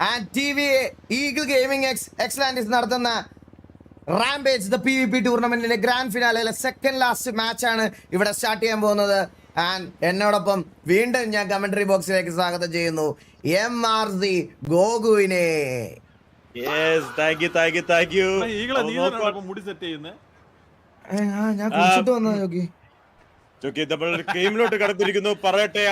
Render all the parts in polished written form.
And TVA eagle gaming excellence നടത്തുന്ന rampage the PvP ടൂർണമെന്റിന്റെ grand ഫിനാലയിലെ സെക്കൻഡ് ലാസ്റ്റ് മാച്ച് ആണ് ഇവിടെ സ്റ്റാർട്ട് ചെയ്യാൻ പോകുന്നത്. ആൻഡ് എന്നോടൊപ്പം വീണ്ടും ഞാൻ കമന്ററി ബോക്സിലേക്ക് സ്വാഗതം ചെയ്യുന്നു MRC ഗോകുവിനെ. ഞാൻ കുടിച്ചിട്ട് വന്നാ നോക്കി ഗെയിമിലോട്ട് കടന്നിരിക്കുന്നു പറയട്ടെ.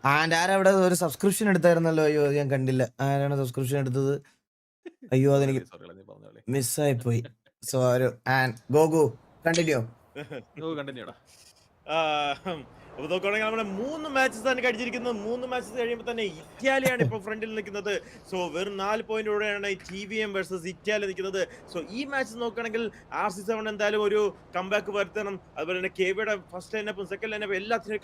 ആൻഡ് ആരവിടെ ഒരു സബ്സ്ക്രിപ്ഷൻ എടുത്തായിരുന്നല്ലോ? അയ്യോ ഞാൻ കണ്ടില്ല. ആരാണ് സബ്സ്ക്രിപ്ഷൻ എടുത്തത്? അയ്യോ അതെനിക്ക് മിസ്സായി പോയി. സോ ഒരു ആൻഡ് ഗോകു കണ്ടിന്യൂ. അപ്പൊ നോക്കുകയാണെങ്കിൽ നമ്മുടെ 3 മാച്ചസ് ആണ് കഴിച്ചിരിക്കുന്നത്. 3 മാച്ചസ് കഴിയുമ്പോൾ തന്നെ ഇറ്റാലിയാണ് ഇപ്പൊ ഫ്രണ്ടിൽ നിൽക്കുന്നത്. സോ വെറും 4 പോയിന്റോടെയാണ് TVM വേഴ്സസ് ഇറ്റാലി നിൽക്കുന്നത്. സോ ഈ മാച്ച് നോക്കുകയാണെങ്കിൽ RC7 എന്തായാലും ഒരു കംബാക്ക് വരുത്തണം. അതുപോലെ തന്നെ KVയുടെ ഫസ്റ്റ് ലൈനപ്പും സെക്കൻഡ് ലൈനപ്പും എല്ലാത്തിനും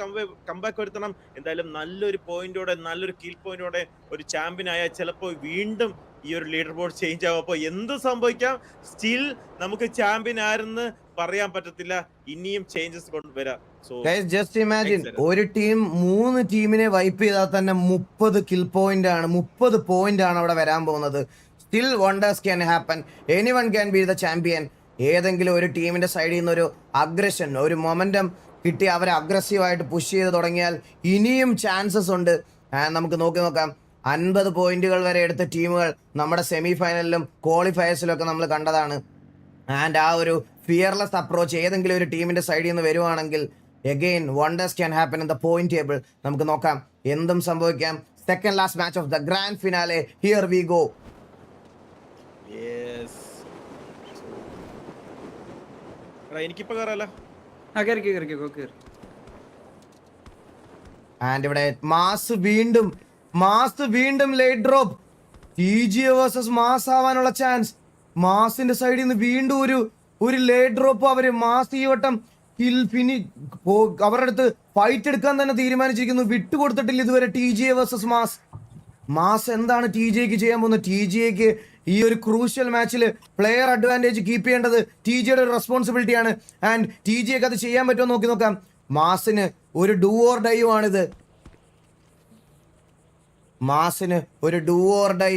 കംബാക്ക് വരുത്തണം. എന്തായാലും നല്ലൊരു പോയിന്റോടെ നല്ലൊരു കിൽ പോയിന്റോടെ ഒരു ചാമ്പ്യൻ ആയാൽ ചിലപ്പോൾ വീണ്ടും ഈ ഒരു ലീഡർ ബോർഡ് ചേഞ്ച് ആവും. അപ്പോൾ എന്ത് സംഭവിക്കാം, സ്റ്റിൽ നമുക്ക് ചാമ്പ്യൻ ആരെന്ന് പറയാൻ പറ്റത്തില്ല. ഇനിയും ചേഞ്ചസ് കൊണ്ടുവരാം. ജസ്റ്റ് ഇമാജിൻ, ഒരു ടീം 3 ടീമിനെ വൈപ്പ് ചെയ്താൽ തന്നെ 30 കിൽ പോയിന്റ് ആണ്, 30 പോയിന്റ് ആണ് അവിടെ വരാൻ പോകുന്നത്. Still wonders can happen, anyone can be the champion. ഏതെങ്കിലും ഒരു ടീമിന്റെ സൈഡിൽ നിന്ന് ഒരു അഗ്രഷൻ, ഒരു മൊമെന്റം കിട്ടി അവരെ അഗ്രസീവായിട്ട് പുഷ് ചെയ്ത് തുടങ്ങിയാൽ ഇനിയും ചാൻസസ് ഉണ്ട്. നമുക്ക് നോക്കാം 50 പോയിന്റുകൾ വരെ എടുത്ത ടീമുകൾ നമ്മുടെ സെമി ഫൈനലിലും ക്വാളിഫയേഴ്സിലും ഒക്കെ നമ്മൾ കണ്ടതാണ്. ആൻഡ് ആ ഒരു ഫിയർലെസ് അപ്രോച്ച് ഏതെങ്കിലും ഒരു ടീമിന്റെ സൈഡിൽ നിന്ന് വരുവാണെങ്കിൽ again wonders can happen in the point table. നമുക്ക് നോക്കാം എന്തും സംഭവിക്കാം. Second last match of the grand finale, here we go. എനിക്കിപ്പോ കേറാലോ. ആൻഡ് ഇവിടെ മാസ് വീണ്ടും late drop. TGA versus mass ആവാനുള്ള ചാൻസ്. മാസിന്റെ സൈഡിൽ നിന്ന് വീണ്ടും ഒരു ലേറ്റ് ഡ്രോപ്പ്. അവര് മാസ് ഈ വട്ടം അവരുടെ അടുത്ത് ഫൈറ്റ് എടുക്കാൻ തന്നെ തീരുമാനിച്ചിരിക്കുന്നു. വിട്ടുകൊടുത്തിട്ടില്ല ഇതുവരെ TGA വേഴ്സസ് മാസ്. എന്താണ് TGAക്ക് ചെയ്യാൻ പോകുന്നത്? TGAക്ക് ഈ ഒരു ക്രൂഷ്യൽ മാച്ചിൽ പ്ലെയർ അഡ്വാൻറ്റേജ് കീപ്പ് ചെയ്യേണ്ടത് TGAയുടെ ഒരു റെസ്പോൺസിബിലിറ്റിയാണ്. ആൻഡ് TGAക്ക് അത് ചെയ്യാൻ പറ്റുമോ നോക്കാം. മാസിന് ഒരു ഡൂ ഓർ ഡൈയും ആണിത്. മാസിന് ഒരു ഡൂ ഓർ ഡൈ.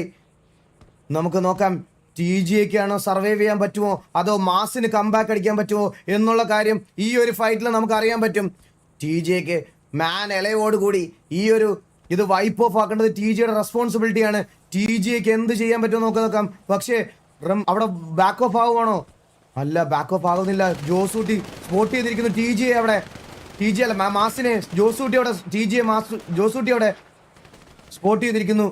നമുക്ക് നോക്കാം TGAക്കാണോ സർവൈവ് ചെയ്യാൻ പറ്റുമോ അതോ മാസിന് കംബാക്ക് അടിക്കാൻ പറ്റുമോ എന്നുള്ള കാര്യം ഈ ഒരു ഫൈറ്റിൽ നമുക്ക് അറിയാൻ പറ്റും. TGAക്ക് മാൻ എലയോട് കൂടി ഇത് വൈപ്പ് ഓഫ് ആക്കേണ്ടത് TGAയുടെ റെസ്പോൺസിബിലിറ്റിയാണ്. TGAക്ക് എന്ത് ചെയ്യാൻ പറ്റുമോ നോക്കാം. പക്ഷേ അവിടെ ബാക്ക് ഓഫ് ആവുകയാണോ? അല്ല, ബാക്ക് ഓഫ് ആകുന്നില്ല. ജോസൂട്ടി സ്പോട്ട് ചെയ്തിരിക്കുന്നു TGA അവിടെ. TGA അല്ല, മാസിനെ ജോസൂട്ടി അവിടെ. ജോസൂട്ടി അവിടെ സ്പോട്ട് ചെയ്തിരിക്കുന്നു.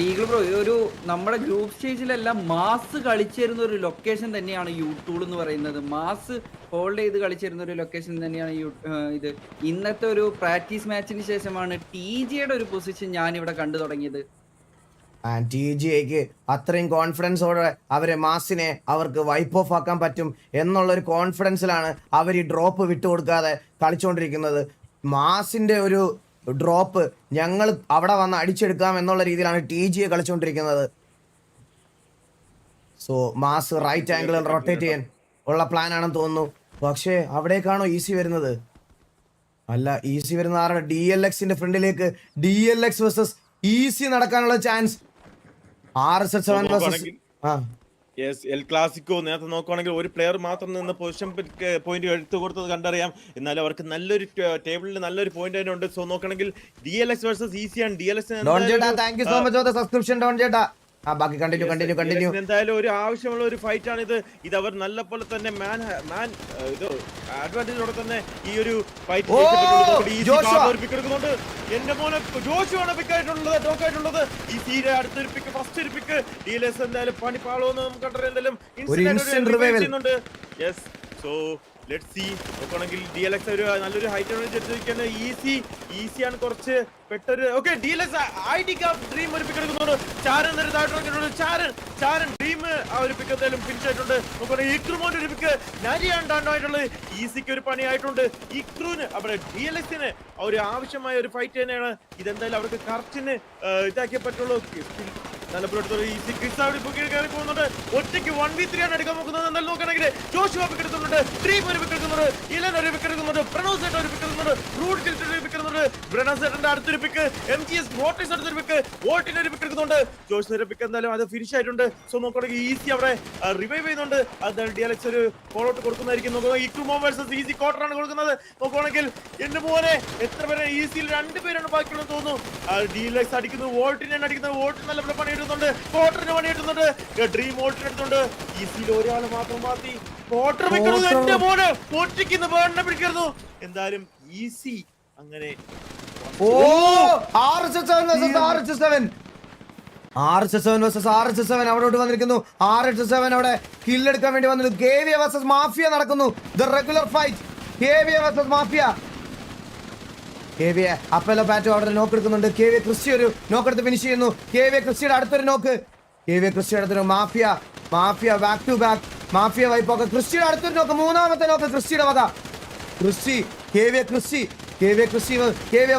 ഈഗിൾ ബ്രോ, ഒരു നമ്മുടെ ഗ്രൂപ്പ് സ്റ്റേജിലെല്ലാം മാസ് കളിച്ചിരുന്ന ഒരു ലൊക്കേഷൻ തന്നെയാണ് യൂട്യൂൾ എന്ന് പറയുന്നത്. മാസ് ഹോൾഡ് ചെയ്ത് കളിച്ചിരുന്ന ഒരു ലൊക്കേഷൻ തന്നെയാണ് ഇത്. ഇന്നത്തെ ഒരു പ്രാക്ടീസ് മാച്ചിന് ശേഷമാണ് TGAയുടെ ഒരു പൊസിഷൻ ഞാനിവിടെ കണ്ടു തുടങ്ങിയത്. TGAക്ക് അത്രയും കോൺഫിഡൻസോടെ മാസിനെ അവർക്ക് വൈപ്പ് ഓഫ് ആക്കാൻ പറ്റും എന്നുള്ളൊരു കോൺഫിഡൻസിലാണ് അവർ ഈ ഡ്രോപ്പ് വിട്ടുകൊടുക്കാതെ കളിച്ചുകൊണ്ടിരിക്കുന്നത്. മാസിന്റെ ഒരു ഡ്രോപ്പ് ഞങ്ങൾ അവിടെ വന്ന് അടിച്ചെടുക്കാം എന്നുള്ള രീതിയിലാണ് TGA കളിച്ചുകൊണ്ടിരിക്കുന്നത്. സോ മാസ് റൈറ്റ് ആംഗിളിൽ റൊട്ടേറ്റ് ചെയ്യാൻ ഉള്ള പ്ലാൻ ആണെന്ന് തോന്നുന്നു. പക്ഷേ അവിടേക്കാണോ ഈസി വരുന്നത്? അല്ല, ഈസി വരുന്ന ആരുടെ? DLXന്റെ ഫ്രണ്ടിലേക്ക് DLX വേഴ്സസ് ഈസി നടക്കാനുള്ള chance. RZ7 versus El Clasico. നേരത്തെ നോക്കുവാണെങ്കിൽ ഒരു പ്ലെയർ മാത്രം നിന്ന് പൊസിഷൻ പോയിന്റ് എടുത്തു കൊടുത്തത് കണ്ടറിയാം. എന്നാലും അവർക്ക് നല്ലൊരു ടേബിളിൽ നല്ലൊരു പോയിന്റ് തന്നെ ഉണ്ട്. സോ നോക്കണമെങ്കിൽ DLX വേഴ്സസ് ഈസിയാണ്. DLX എന്തായാലും ഒരു ആവശ്യമുള്ള ഒരു ഫൈറ്റ് ആണ് ഇത്. ഇത് അവർ നല്ല പോലെ തന്നെ അഡ്വാൻറ്റേജോടെ തന്നെ ഈ ഒരു ഫൈറ്റ് എടുക്കുന്നുണ്ട്. എന്റെ മോനെ ജോഷുവാണ് പിക്കായിട്ടുള്ളത്, ടോക്കായിട്ടുള്ളത്. ഈ സീരെ അടുത്തൊരു പിക്ക്, ഫസ്റ്റ് ഒരു പിക്ക്. DLX എന്തായാലും പണി പാളോന്ന് നമുക്ക് കണ്ടറിയാം. എന്തായാലും യെസ്. So let's see. നോക്കുകയാണെങ്കിൽ DLX ഒരു നല്ലൊരു ഹൈറ്റ് ഈസിയാണ് കുറച്ച് പെട്ടൊരു. ഓക്കെ, DLX ID ഡ്രീം ഒരു പിക്ക് എടുക്കുന്നുണ്ട്. ചാരൻ ഡ്രീം ആ ഒരു പിക്ക് എന്തായാലും ഫിനിഷ് ആയിട്ടുണ്ട്. നോക്കുകയാണെങ്കിൽ ഇക്രുമോന്റെ ഒരു പിക്ക് നരിയാണ്ടായിട്ടുള്ളത്. ഈസിക്ക് ഒരു പണിയായിട്ടുണ്ട്. ഇക്രുവിന് അവിടെ DLXന് ഒരു ആവശ്യമായ ഒരു ഫൈറ്റ് തന്നെയാണ് ഇതെന്തായാലും അവർക്ക് കറക്റ്റിന് ഇതാക്കിയേ പറ്റുള്ളൂ. നല്ല ഈസി ക്വിസ് അവിടെ ഇപ്പോൾ കയറി പോകുന്നുണ്ട്. ഒറ്റയ്ക്ക് 1v3 ആണ് എടുക്കാൻ നോക്കുന്നത്. എന്നാലും നോക്കുകയാണെങ്കിൽ ജോഷുവ പിക്ക് എടുക്കുന്നുണ്ട്, ഡ്രീം ഒരു പിക്ക് എടുക്കുന്നുണ്ട്, ഇലൻ ഒരു പിക്ക് എടുക്കുന്നുണ്ട്, പ്രണവ് സേട്ടൻ ഒരു പിക്ക് എടുക്കുന്നുണ്ട്, റൂട്ട് കിൽറ്റ് ഒരു പിക്ക് എടുക്കുന്നുണ്ട്, ബ്രണവ് സേട്ടന്റെ അടുത്തൊരു പിക്ക്, MGS വോട്ടേഴ്സ് അടുത്തൊരു പിക്ക്, വോട്ടിന് ഒരു പിക്ക് എടുക്കുന്നുണ്ട്. ജോഷിന്റെ പിക്ക് എന്തായാലും അത് ഫിനിഷ് ആയിട്ടുണ്ട്. സോ നോക്കുകയാണെങ്കിൽ ഈസി അവിടെ റിവൈവ് ചെയ്യുന്നുണ്ട്. അത് DLX ഒരു കോൾ ഔട്ട് കൊടുക്കുന്നതായിരിക്കും. നോക്കുക ഇക്രുമോ വേഴ്സസ് ഈസി ക്വാർട്ടർ ആണ് കൊടുക്കുന്നത്. നോക്കുകയാണെങ്കിൽ എന്റെ മോനെ എത്ര പേരെ ഈസിയിൽ 2 പേരാണ് ബാക്കിയുള്ളത് തോന്നുന്നു. DLX അടിക്കുന്നു, വോൾട്ടിനാണ് അടിക്കുന്നത്. വോൾട്ടിന് നല്ല പണി കിട്ടുന്നുണ്ട്, ക്വാർട്ടറിന് പണി കിട്ടുന്നുണ്ട്, ഡ്രീം വോൾട്ടിന് എടുത്തുണ്ട്. ഈസിയിൽ ഒരാൾ മാത്രം മാറ്റി ക്വാർട്ടർ വെക്കുന്നത്. എന്റെ മോനെ ഒറ്റയ്ക്ക് ബേണിനെ പിടിക്കുന്നു. എന്തായാലും ഈസി അങ്ങനെ അവിടോട്ട് വന്നിരിക്കുന്നു. RHS7 അവിടെ കില്ലെടുക്കാൻ വേണ്ടി വന്നിരുന്നു. KVA വേഴ്സസ് മാഫിയ നടക്കുന്നു. The regular fight KVA versus mafia. KVA അപ്പലോ പാറ്റോ അവിടെ നോക്ക് എടുക്കുന്നുണ്ട്. KVA ക്രിസ്റ്റി ഒരു നോക്ക് എടുത്ത് ഫിനിഷ് ചെയ്യുന്നു. KVA ക്രിസ്റ്റിയുടെ അടുത്തൊരു നോക്ക്. KVA ക്രിസ്റ്റിയുടെ അടുത്തൊരു mafia back to back. Mafia വൈപ്പൊക്കെ ക്രിസ്റ്റിയുടെ അടുത്തൊരു നോക്ക്. മൂന്നാമത്തെ നോക്ക് ക്രിസ്റ്റിയുടെ വക. Christy KVA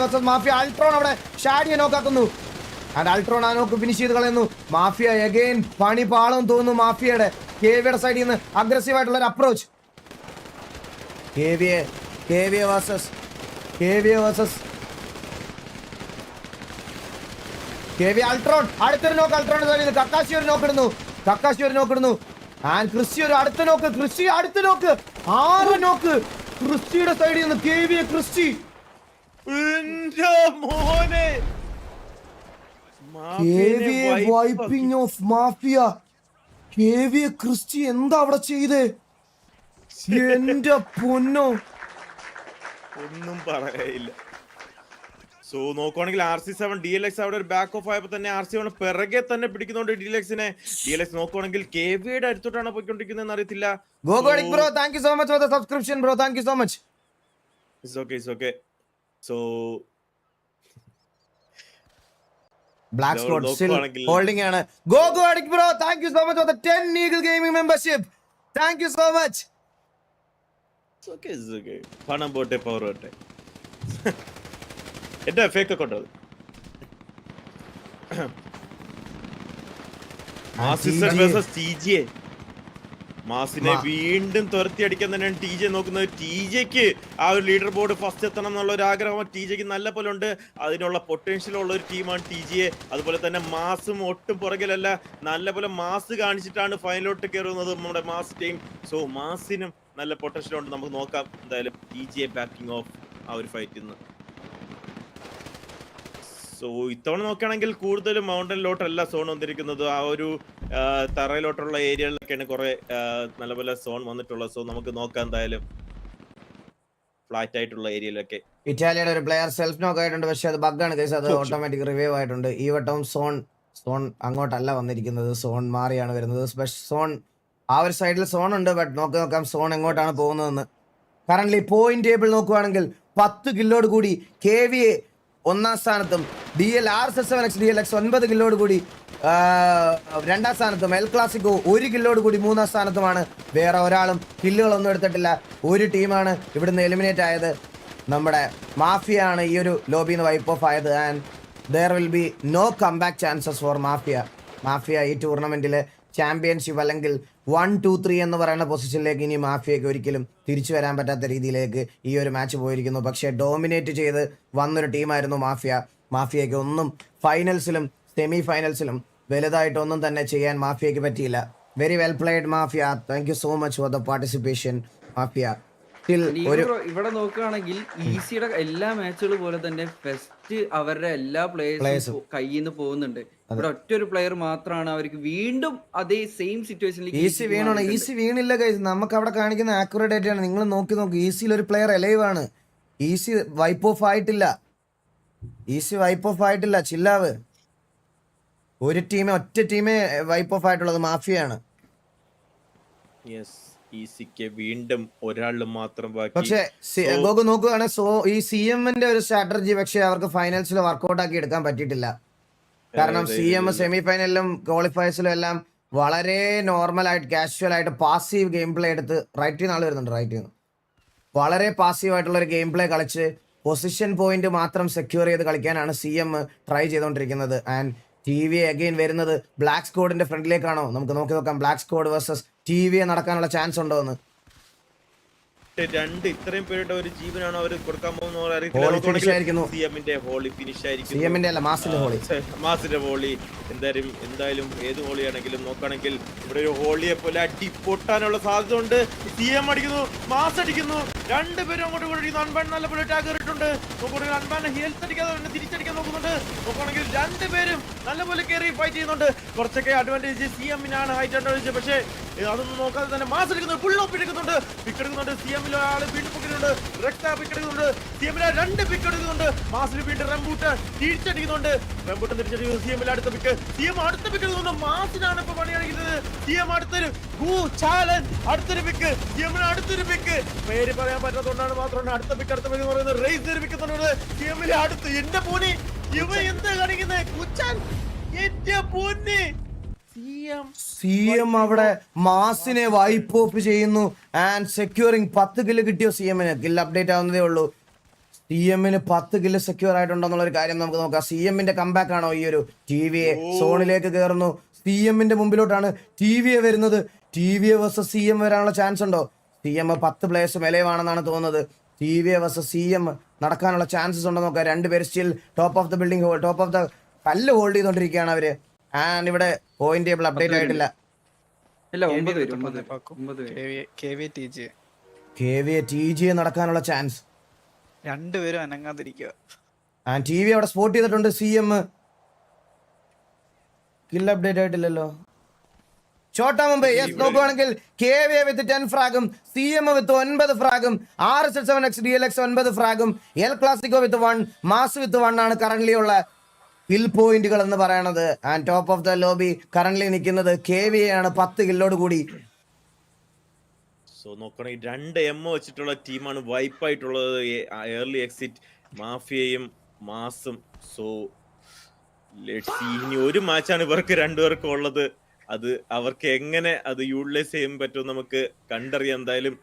versus mafia. Ultron അവിടെ ഷാഡിയെ നോക്കാക്കുന്നു. ആൻഡ് അൾട്രോൺ ആ നോക്ക് ഫിനിഷ് ചെയ്ത് കളയുന്നു. മാഫിയ എഗെയിൻ പണി പാളം തോന്നുന്നു മാഫിയയുടെ. KVAയുടെ സൈഡിൽ നിന്ന് അഗ്രസീവ് ആയിട്ടുള്ള ഒരു അപ്രോച്ച്. KVA versus Ultron. അടുത്തൊരു നോക്ക് അൾട്രോണിന്റെ സൈഡിൽ നിന്ന്. കക്കാശി ഒരു നോക്ക് ഇടുന്നു. ആൻഡ് ക്രിസ്റ്റി ഒരു അടുത്ത നോക്ക്. ക്രിസ്റ്റി അടുത്ത നോക്ക്. 6 നോക്ക് ക്രിസ്റ്റിയുടെ സൈഡിൽ നിന്ന്. KVA Christy. മോനെ KVA wiping off mafia. KVA Christy എന്താ അവിടെ ചെയ്തേ? എന്റെ പൊന്നോ, ഒന്നും പറയില്ല. സോ നോക്കുവാണെങ്കിൽ RC7 DLX അവിടെ ഒരു ബാക്ക് ഓഫ് ആയപ്പോ തന്നെ RC7 പിറകെ തന്നെ പിടിക്കുന്നുണ്ട് DLX-നെ. DLX നോക്കുവാണെങ്കിൽ KVAയുടെ അടുത്തോട്ടാണ് പോയിക്കൊണ്ടിരിക്കുന്നത് അറിയത്തില്ല. Bro thank you so much for the subscription bro. Thank you so much. It's okay. So black spot still holding ആണ്. ഗോ അഡിക് bro thank you so much for the 10 Eagle Gaming membership. Thank you so much. It's okay. പണം പോട്ടെ power പോട്ടെ. എന്റെ fake account അത്. മാസിനെ വീണ്ടും തുരത്തി അടിക്കാൻ തന്നെയാണ് TJ നോക്കുന്നത്. TJക്ക് ആ ഒരു ലീഡർ ബോർഡ് ഫസ്റ്റ് എത്തണം എന്നുള്ള ഒരു ആഗ്രഹം TJക്ക് നല്ല പോലെ ഉണ്ട്. അതിനുള്ള പൊട്ടൻഷ്യൽ ഉള്ള ഒരു ടീമാണ് TJ. അതുപോലെ തന്നെ മാസും ഒട്ടും പുറകിലല്ല, നല്ല പോലെ മാസ് കാണിച്ചിട്ടാണ് ഫൈനലോട്ട് കയറുന്നത് നമ്മുടെ മാസ് ടീം. സോ മാസിനും നല്ല പൊട്ടൻഷ്യൽ ഉണ്ട്. നമുക്ക് നോക്കാം എന്തായാലും TJ ബാക്കിംഗ് ഓഫ് ആ ഒരു ഫൈറ്റിൽ നിന്ന്. സോ ഇത്തവണ നോക്കുകയാണെങ്കിൽ കൂടുതലും മൗണ്ടനിലോട്ടല്ല സോൺ വന്നിരിക്കുന്നത്, ആ ഒരു തറയിലോട്ടുള്ള ഏരിയകളിലൊക്കെയാണ് കുറെ നല്ലപോലെ സോൺ വന്നിട്ടുള്ളത്. സോ നമുക്ക് നോക്കാം എന്തായാലും ഫ്ലാറ്റ് ആയിട്ടുള്ള ഏരിയയിലൊക്കെ. ഇറ്റാലിയുടെ ഒരു പ്ലെയർ സെൽഫ് നോക്ക് ആയിട്ടുണ്ട്, പക്ഷെ അത് ബഗ്ഗാണ് കേസ്. അത് ഓട്ടോമാറ്റിക് റിവൈവ് ആയിട്ടുണ്ട്. ഈ വട്ടവും സോൺ അങ്ങോട്ടല്ല വന്നിരിക്കുന്നത്, സോൺ മാറിയാണ് വരുന്നത്. സോൺ ആ ഒരു സൈഡിൽ സോൺ ഉണ്ട്, ബട്ട് നോക്കാം സോൺ എങ്ങോട്ടാണ് പോകുന്നതെന്ന്. കറന്റ് പോയിന്റ് ടേബിൾ നോക്കുകയാണെങ്കിൽ 10 കില്ലോട് കൂടി KVA 1ാം സ്ഥാനത്തും RC7X DLX 9 കില്ലോട് കൂടി 2ാം സ്ഥാനത്തും എൽ ക്ലാസിക്കോ 1 കില്ലോട് കൂടി 3ാം സ്ഥാനത്തുമാണ്. വേറെ ഒരാളും കില്ലുകളൊന്നും എടുത്തിട്ടില്ല. ഒരു ടീമാണ് ഇവിടുന്ന് എലിമിനേറ്റ് ആയത്. നമ്മുടെ മാഫിയ ആണ് ഈ ഒരു ലോബിന്ന് വൈപ്പ് ഓഫ് ആയത്. And there will be no come back chances for mafia ഈ ടൂർണമെന്റിലെ ചാമ്പ്യൻഷിപ്പ് അല്ലെങ്കിൽ 1, 2, 3 എന്ന് പറയുന്ന പൊസിഷനിലേക്ക് ഇനി മാഫിയയ്ക്ക് ഒരിക്കലും തിരിച്ചു വരാൻ പറ്റാത്ത രീതിയിലേക്ക് ഈ ഒരു മാച്ച് പോയിരിക്കുന്നു. പക്ഷേ ഡോമിനേറ്റ് ചെയ്ത് വന്നൊരു ടീമായിരുന്നു മാഫിയയ്ക്ക് ഒന്നും ഫൈനൽസിലും സെമി ഫൈനൽസിലും വലുതായിട്ടൊന്നും തന്നെ ചെയ്യാൻ മാഫിയയ്ക്ക് പറ്റിയില്ല. Very well played mafia. Thank you so much for the participation mafia. ഇവിടെ നോക്കുകയാണെങ്കിൽ ഈസിയുടെ എല്ലാ മാച്ചുകൾ പോലെ തന്നെ ഫസ്റ്റ് അവരുടെ എല്ലാ പ്ലേയേഴ്സും കയ്യിൽ നിന്ന് പോകുന്നുണ്ട്. ഇവിടെ ഒറ്റ ഒരു പ്ലെയർ മാത്രമാണ് അവർക്ക് വീണ്ടും അതേ സെയിം സിറ്റുവേഷനിലേക്ക് ഈസി വീണില്ല ഗൈസ്. നമുക്ക് അവിടെ കാണിക്കുന്ന ആക്യുറേറ്റ് ആയിട്ടാണ്. നിങ്ങൾ നോക്കി ഈസിയിൽ ഒരു പ്ലെയർ അലൈവ് ആണ്. ഈസി വൈപ്പ് ഓഫ് ആയിട്ടില്ല. ചില്ലാവ്. ഒറ്റ ടീമേ വൈപ്പ് ഓഫ് ആയിട്ടുള്ളത് മാഫിയാണ്. ഈസിക്ക് വീണ്ടും ഒരാൾ മാത്രം ബാക്കി. പക്ഷേ ഗോകു നോക്കുകയാണെങ്കിൽ ഈ CMന്റെ ഒരു സ്ട്രാറ്റജി പക്ഷേ അവർക്ക് ഫൈനൽസിൽ വർക്ക്ഔട്ട് ആക്കി എടുക്കാൻ പറ്റിയിട്ടില്ല. കാരണം CM സെമി ഫൈനലിലും ക്വാളിഫയേഴ്സിലും എല്ലാം വളരെ നോർമലായിട്ട് കാഷ്വൽ ആയിട്ട് പാസീവ് ഗെയിം പ്ലേ എടുത്ത് റൈറ്റിൽ നിന്ന് വരുന്നുണ്ട്. വളരെ പാസീവ് ആയിട്ടുള്ള ഒരു ഗെയിം പ്ലേ കളിച്ച് പൊസിഷൻ പോയിന്റ് മാത്രം സെക്യൂർ ചെയ്ത് കളിക്കാനാണ് CM ട്രൈ ചെയ്തുകൊണ്ടിരിക്കുന്നത്. ആൻഡ് TV അഗൈൻ വരുന്നത് ബ്ലാക്ക് സ്ക്വാഡിന്റെ ഫ്രണ്ടിലേക്കാണോ? നമുക്ക് നോക്കാം ബ്ലാക്ക് സ്ക്വാഡ് വേഴ്സസ് TV നടക്കാനുള്ള ചാൻസ് ഉണ്ടോ എന്ന്. രണ്ട് ഇത്രയും പേരുടെ ഒരു ജീവനാണ് അവർ കൊടുക്കാൻ ഹോളി ഫിനിഷ് ആയിരിക്കുന്നു. സിഎമ്മിന്റെ ഹോളി ഫിനിഷ് ആയിരിക്കും. സിഎമ്മിന്റെ അല്ല, മാസിന്റെ ഹോളി. മാസിന്റെ ഹോളി എന്തായാലും ഏത് ഹോളിയാണെങ്കിലും നോക്കുകയാണെങ്കിൽ ഇവിടെ ഒരു ഹോളിയെ പോലെ അടി പൊട്ടാനുള്ള സാധ്യത ഉണ്ട്. സിഎം അടിക്കുന്നു, മാസ് അടിക്കുന്നു, രണ്ടുപേരും അങ്ങോട്ട് അടിക്കുന്നു. അൺബാൻ നല്ലപോലെ ടാഗ് ഇട്ടിട്ടുണ്ട്. നോക്കുകയാണെങ്കിൽ അൺബാൻ ഹെൽത്ത് അടിക്കാതെ തിരിച്ചടിക്കാൻ നോക്കുന്നുണ്ട്. നോക്കുകയാണെങ്കിൽ രണ്ടുപേരും നല്ലപോലെ കയറി ഫൈറ്റ് ചെയ്യുന്നുണ്ട്. കുറച്ചൊക്കെ അഡ്വാൻറ്റേജ് സിഎമ്മിനാണ്, ഹൈറ്റ് അഡ്വാൻറ്റേജ്. പക്ഷേ അതൊന്നും നോക്കാതെ തന്നെ മാസ് എടുക്കുന്നുണ്ട്, ഫുൾ ഓഫ് എടുക്കുന്നുണ്ട്, പിക്ക് എടുക്കുന്നുണ്ട്. സിഎമ്മിൽ ആള് വീണ്ടും പൊക്കിട്ടുണ്ട്, റെക്സ പിക്ക് എടുക്കുന്നുണ്ട്, സിഎമ്മിൽ 2 പിക്ക് എടുക്കുന്നുണ്ട്. മാസിൽ വീണ്ടും റംബൂട്ടൻ തിരിച്ചടിക്കുന്നുണ്ട്, റംബൂട്ടൻ തിരിച്ചടിക്കുന്നു. സിഎമ്മിൽ അടുത്ത പിക്ക്, സിഎം അടുത്ത പിക്ക് എടുക്കുന്നുണ്ട്. മാസിനാണ് ഇപ്പൊ പണി കാണിക്കുന്നത്. സിഎം അടുത്തൊരു അടുത്തൊരു പിക്ക്, സിഎമ്മിന് അടുത്തൊരു പിക്ക്. പേര് പറയാൻ പറ്റാത്തതുകൊണ്ടാണ് മാത്രമാണ് അടുത്ത പിക്ക് എന്ന് പറയുന്നത്. റേസ് പിക്കുന്നുണ്ട് സിഎമ്മിൽ അടുത്ത്. എന്റെ പോനി ഇവ എന്താ കാണിക്കുന്നത്? കുച്ചാൻ എന്റെ പോനി. സിഎം അവിടെ മാസിനെ വൈപ്പ് ഓഫ് ചെയ്യുന്നു ആൻഡ് സെക്യൂറിംഗ് 10 കില്ല് കിട്ടിയോ സിഎമ്മിന്? കില്ല് അപ്ഡേറ്റ് ആവുന്നതേ ഉള്ളൂ. സിഎമ്മിന് 10 കില്ല് സെക്യൂർ ആയിട്ടുണ്ടെന്നുള്ള ഒരു കാര്യം നമുക്ക് നോക്കാം. സിഎമ്മിന്റെ കംബാക്ക് ആണോ ഈ ഒരു? ടിവിയെ സോണിലേക്ക് കയറുന്നു. സിഎമ്മിന്റെ മുമ്പിലോട്ടാണ് ടിവിയെ വരുന്നത്. ടിവിയെ വേഴ്സസ് സിഎം വരാനുള്ള ചാൻസ് ഉണ്ടോ? സിഎം 10 പ്ലേയേഴ്സ് മെലവാണെന്നാണ് തോന്നുന്നത്. ടിവിയെ വേഴ്സസ് സിഎം നടക്കാനുള്ള ചാൻസസ് ഉണ്ടോ നോക്കാം. രണ്ടുപേര് still top of the building, top of the കല്ല് ഹോൾഡ് ചെയ്തോണ്ടിരിക്കുകയാണ് അവര്. ആൻഡ് ഇവിടെ പോയിന്റ് ടേബിൾ അപ്ഡേറ്റ് ആയിട്ടില്ല. KVA നടക്കാനുള്ള ചാൻസ്. രണ്ടുപേരും അനങ്ങാതിരിക്കുക. ആൻഡ് TV അവിടെ സ്പോട്ട് ചെയ്തിട്ടുണ്ട്. സിഎം കില്ല് അപ്ഡേറ്റ് ആയിട്ടില്ലല്ലോ. ഛോട്ടാ മുംബൈ നോക്കുവാണെങ്കിൽ KVA വിത്ത് 10 ഫ്രാഗും സിഎം വിത്ത് 9 ഫ്രാഗും RSL7X DLX 9 ഫ്രാഗും എൽ ക്ലാസിക്കോ വിത്ത് 1 മാസ് വിത്ത് 1 ആണ് കറന്റ്ലി ഉള്ള കിൽ പോയിന്റുകൾ എന്ന് പറയണത്. And top of the lobby currently നിൽക്കുന്നത് KVA ആണ് 10 കില്ലോട് കൂടി. സോ നോക്കണെങ്കിൽ 2 എം വെച്ചിട്ടുള്ള ടീമാണ് വൈപ്പ് ആയിട്ടുള്ളത്. ഏർലി എക്സിറ്റ് മാഫിയയും മാസും. സോ ഇനി ഒരു മാച്ചാണ് ഇവർക്ക് രണ്ടുപേർക്കും ഉള്ളത്. അത് അവർക്ക് എങ്ങനെ അത് യൂട്ടിലൈസ് ചെയ്യാൻ പറ്റും നമുക്ക് കണ്ടറിയാം. എന്തായാലും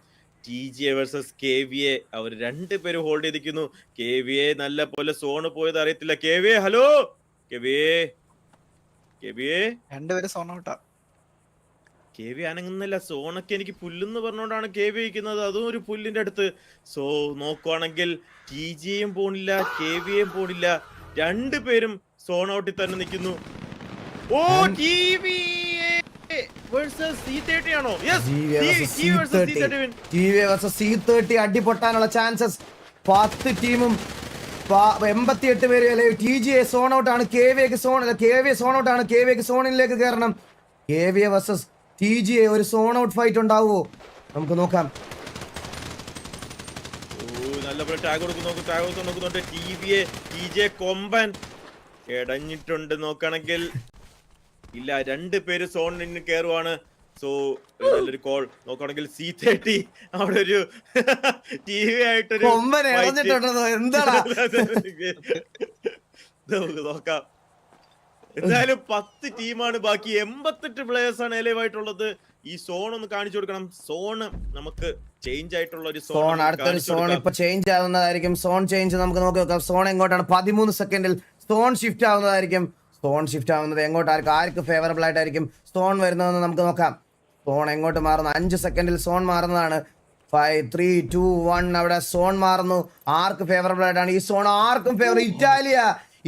TGA വേഴ്സസ് KVA അവർ രണ്ടുപേരും ഹോൾഡ് ചെയ്തിരിക്കുന്നു. KVA നല്ല പോലെ സോണ് പോയത് അറിയത്തില്ല. KVA ഹലോ, KVA രണ്ടുപേരും സോൺ ഔട്ടാ. KVA അനങ്ങുന്നില്ല. സോണൊക്കെ എനിക്ക് പുല്ലെന്ന് പറഞ്ഞുകൊണ്ടാണ് KVA ഇരിക്കുന്നത്, അതും ഒരു പുല്ലിന്റെ അടുത്ത്. സോ നോക്കുവാണെങ്കിൽ TGAയും പോണില്ല, KVAയും പോണില്ല. രണ്ടുപേരും സോൺ ഔട്ടിൽ തന്നെ നിൽക്കുന്നു. ഓ TVA വേഴ്സസ് C30 ആണോ? യെസ്, TVA വേഴ്സസ് C30 അടിപൊട്ടാനുള്ള ചാൻസസ്. 10 ടീമും 88 പേര്. TGA സോൺ ഔട്ട് ആണ്, KVA സോൺ ഔട്ട് ആണ്. KVA സോണിലേക്ക് കയറണം. KVA വേഴ്സസ് TGA ഒരു സോൺ ഔട്ട് ഫൈറ്റ് ഉണ്ടാവുമോ? നമുക്ക് നോക്കാം. നല്ലപോലെ ടാഗ് കൊടുക്കുന്നുണ്ട്. TGA കൊമ്പൻ ഇടഞ്ഞിട്ടുണ്ട്. നോക്കണെങ്കിൽ ഇല്ല, രണ്ടുപേര് സോണിന് കയറുവാണ്. സോ നല്ലൊരു കോൾ. നോക്കുകയാണെങ്കിൽ C30 അവിടെ ഒരു TV ആയിട്ടൊരു നോക്കാം. എന്തായാലും 10 ടീമാണ് ബാക്കി, 88 പ്ലേയേഴ്സ് ആണ് എലൈവായിട്ടുള്ളത്. ഈ സോൺ ഒന്ന് കാണിച്ചു കൊടുക്കണം. സോണ് നമുക്ക് ചേഞ്ച് ആയിട്ടുള്ള ഒരു സോൺ, അടുത്തൊരു സോൺ ഇപ്പൊ ചേഞ്ച് ആവുന്നതായിരിക്കും. സോൺ ചേഞ്ച് നമുക്ക് നോക്കി നോക്കാം. സോൺ എങ്ങോട്ടാണ്? 13 സെക്കൻഡിൽ സോൺ ഷിഫ്റ്റ് ആവുന്നതായിരിക്കും. സോൺ ഷിഫ്റ്റ് ആവുന്നത് എങ്ങോട്ടായിരിക്കും? ആർക്ക് ഫേവറബിൾ ആയിട്ടായിരിക്കും സോൺ വരുന്നതെന്ന് നമുക്ക് നോക്കാം. സോൺ എങ്ങോട്ട് മാറുന്നു? 5 സെക്കൻഡിൽ സോൺ മാറുന്നതാണ്. 5 3 2 1 അവിടെ സോൺ മാറുന്നു. ആർക്ക് ഫേവറബിൾ ആയിട്ടാണ് ഈ സോൺ? ആർക്കും ഫേവർ.